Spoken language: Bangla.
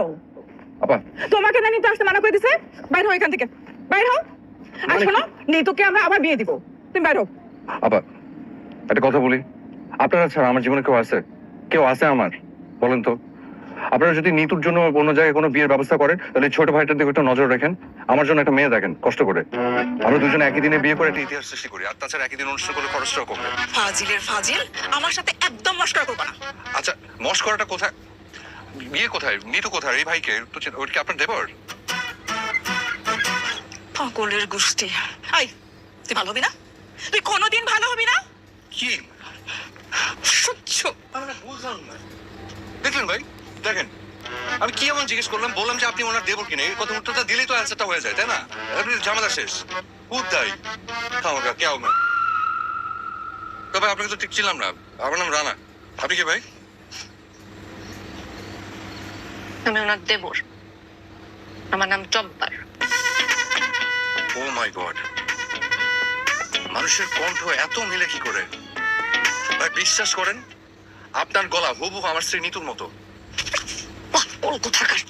করো? আপা তোমাকে না নিতে আসতে মানা করে দিছে। বাইরে হও এখান থেকে, বাইরে হও। আর শোনো, নিতুকে আমরা আবার বিয়ে দিব, তুমি বাইরে হও। আপা একটা কথা বলি, আপনারা ছাড়া আমার জীবনে কেউ আছে? কেউ আছে আমার? বলেন তো। আপনারা যদি নিতুর জন্য অন্য জায়গায় কোনো বিয়ের ব্যবস্থা করেন, তাহলে ছোট ভাইটার দিকে একটু নজর রাখেন। আমার জন্য একটা মেয়ে দেখেন কষ্ট করে। আমরা দুজনে একই দিনে বিয়ে করে একটা ইতিহাস সৃষ্টি করি, আর তাছাড়া একই দিন অনুষ্ঠান করলে খরচটাও কমবে। ফাজিলের ফাজিল, আমার সাথে একদম মস্করা করবে না। আচ্ছা, মস্করাটা কোথায়? বিয়ে কোথায়? নিতু কোথায়? এই ভাইকে তো ওটা কি আপনার দেবর? পাগলের গোষ্ঠী। আই, তুই ভালো হবি না? তুই কোনোদিন ভালো হবি না। কি সহ্য। আমরা বুঝলাম না। দেখলেন ভাই, দেখেন আমি কি এমন জিজ্ঞেস করলাম, বললাম যে আপনি ওনার দেবর কিনে, এই কথা উত্তরটা দিলেই তো অ্যান্সারটা হয়ে যায়, তাই না? আপনি ঝামেলা শেষ। উদ্দাই খাওয়া কেউ না। তবে আপনাকে তো ঠিক ছিলাম না। আমার নাম রানা। আপনি কি ভাই? আমি ওনার দেবর, আমার নাম জব্বার। ও মাই গড, মানুষের কণ্ঠ এত মিলে কি করে? ভাই বিশ্বাস করেন, আপনার গলা হুবহু আমার স্ত্রী নিতুর মতো। পাগল কোথাকার।